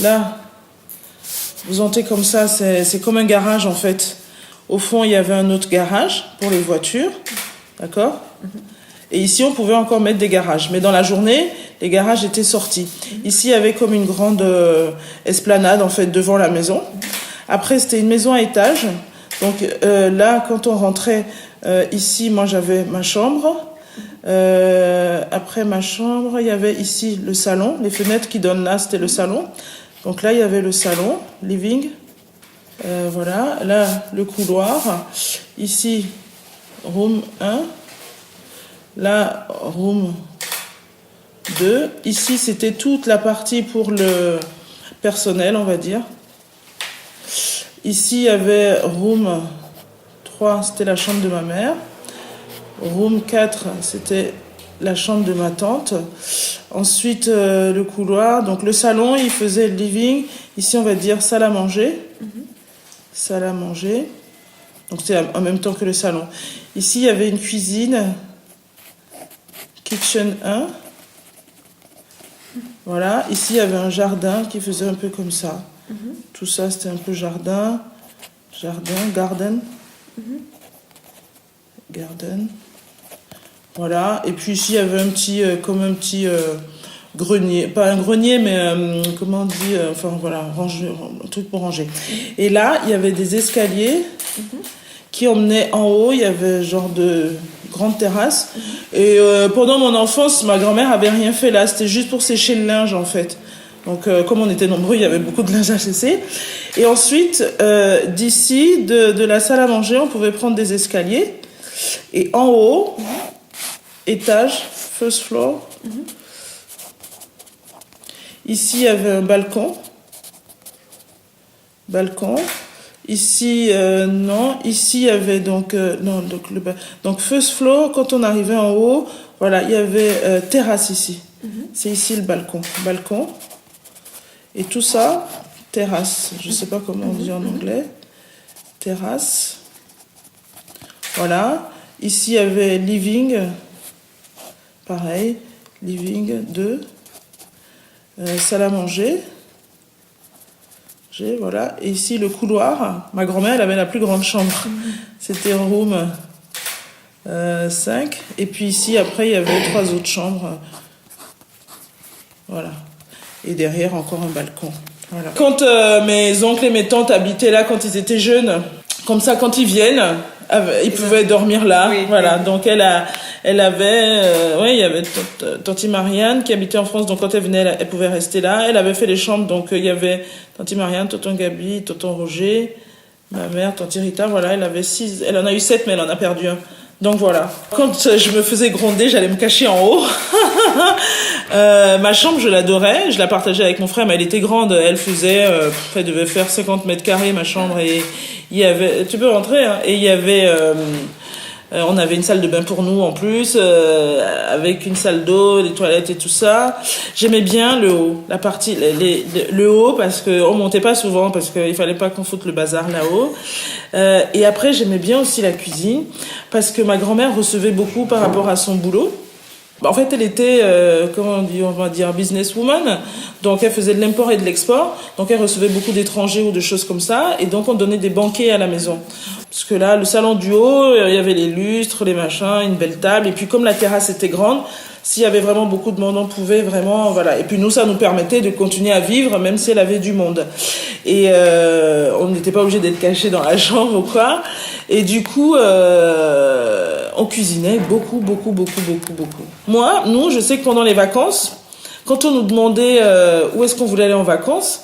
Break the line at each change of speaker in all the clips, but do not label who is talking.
Là, vous entrez comme ça, c'est comme un garage en fait. Au fond, il y avait un autre garage pour les voitures, d'accord? Et ici, on pouvait encore mettre des garages. Mais dans la journée, les garages étaient sortis. Ici, il y avait comme une grande esplanade, en fait, devant la maison. Après, c'était une maison à étage. Donc là, quand on rentrait ici, moi, j'avais ma chambre. Après ma chambre, il y avait ici le salon. Les fenêtres qui donnent là, c'était le salon. Donc là, il y avait le salon, living. Voilà. Là, le couloir. Ici, room 1. Là, room 2. Ici, c'était toute la partie pour le personnel, on va dire. Ici, il y avait room 3, c'était la chambre de ma mère. Room 4, c'était la chambre de ma tante. Ensuite, le couloir. Donc, le salon, il faisait le living. Ici, on va dire salle à manger. Salle à manger. Donc, c'est en même temps que le salon. Ici, il y avait une cuisine. Kitchen 1. Voilà. Ici, il y avait un jardin qui faisait un peu comme ça. Tout ça, c'était un peu garden. Garden. Voilà. Et puis ici, il y avait un petit, grenier. Pas un grenier, mais comment on dit, enfin voilà, un truc pour ranger. Et là, il y avait des escaliers qui emmenaient en haut. Il y avait genre de grande terrasse. Et pendant mon enfance, ma grand-mère avait rien fait là. C'était juste pour sécher le linge, en fait. Donc, comme on était nombreux, il y avait beaucoup de linge à sécher. Et ensuite, d'ici, de la salle à manger, on pouvait prendre des escaliers. Et en haut, étage, first floor. Ici, il y avait un balcon. Ici, non. Ici, il y avait donc... non, donc, first floor, quand on arrivait en haut, voilà, il y avait terrasse ici. C'est ici le balcon. Et tout ça, terrasse. Je ne sais pas comment on dit en anglais. Terrasse. Voilà. Ici, il y avait living. Pareil. Living 2. Salle à manger. Voilà. Et ici, le couloir. Ma grand-mère, elle avait la plus grande chambre. C'était room 5. Et puis ici, après, il y avait 3 autres chambres. Voilà. Et derrière, encore un balcon. Voilà. Quand mes oncles et mes tantes habitaient là quand ils étaient jeunes, comme ça, quand ils viennent, ils pouvaient dormir là. Oui, voilà. Oui. Donc, il y avait Tanti Marianne qui habitait en France. Donc, quand elle venait, elle pouvait rester là. Elle avait fait les chambres. Donc, il y avait Tanti Marianne, Tonton Gabi, Tonton Roger, ma mère, Tanti Rita. Voilà, elle avait 6. Elle en a eu 7, mais elle en a perdu un. Donc voilà. Quand je me faisais gronder, j'allais me cacher en haut. Ma chambre, je l'adorais. Je la partageais avec mon frère, mais elle était grande. Elle devait faire 50 mètres carrés, ma chambre. Et il y avait, tu peux rentrer, hein. Et il y avait, on avait une salle de bain pour nous en plus, avec une salle d'eau, des toilettes et tout ça. J'aimais bien le haut, la partie, le haut, parce que on montait pas souvent, parce qu'il fallait pas qu'on foute le bazar là-haut. Et après, j'aimais bien aussi la cuisine, parce que ma grand-mère recevait beaucoup par rapport à son boulot. En fait, elle était, on va dire, businesswoman. Donc, elle faisait de l'import et de l'export. Donc, elle recevait beaucoup d'étrangers ou de choses comme ça. Et donc, on donnait des banquets à la maison. Parce que là, le salon du haut, il y avait les lustres, les machins, une belle table. Et puis, comme la terrasse était grande, s'il y avait vraiment beaucoup de monde, on pouvait vraiment, voilà. Et puis, nous, ça nous permettait de continuer à vivre, même si elle avait du monde. Et on n'était pas obligé d'être caché dans la chambre ou quoi. Et du coup, on cuisinait beaucoup. Moi, je sais que pendant les vacances, quand on nous demandait où est-ce qu'on voulait aller en vacances,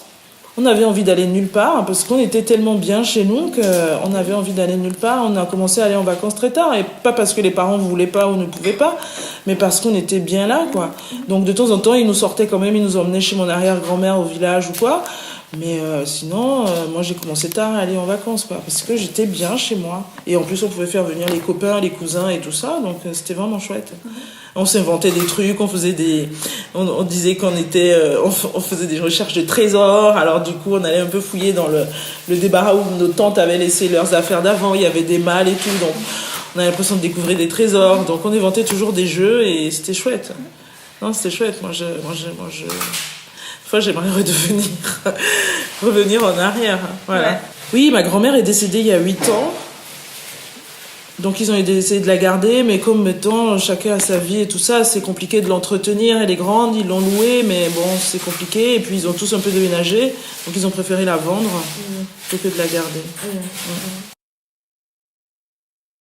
on avait envie d'aller nulle part, parce qu'on était tellement bien chez nous qu'on avait envie d'aller nulle part. On a commencé à aller en vacances très tard, et pas parce que les parents ne voulaient pas ou ne pouvaient pas, mais parce qu'on était bien là, quoi. Donc de temps en temps, ils nous sortaient quand même, ils nous emmenaient chez mon arrière-grand-mère au village ou quoi. Mais sinon, moi j'ai commencé tard à aller en vacances, quoi, parce que j'étais bien chez moi. Et en plus, on pouvait faire venir les copains, les cousins et tout ça, donc c'était vraiment chouette. On s'inventait des trucs, on disait qu'on était, on faisait des recherches de trésors. Alors du coup, on allait un peu fouiller dans le débarras où nos tantes avaient laissé leurs affaires d'avant. Il y avait des malles et tout, donc on avait l'impression de découvrir des trésors. Donc on inventait toujours des jeux et c'était chouette. Non, c'était chouette. Moi, Fois, j'aimerais revenir en arrière. Voilà.
Ouais.
Oui, ma grand-mère est décédée il y a 8 ans. Donc, ils ont essayé de la garder, mais comme maintenant, chacun a sa vie et tout ça, c'est compliqué de l'entretenir. Elle est grande, ils l'ont louée, mais bon, c'est compliqué. Et puis, ils ont tous un peu déménagé. Donc, ils ont préféré la vendre plutôt que de la garder.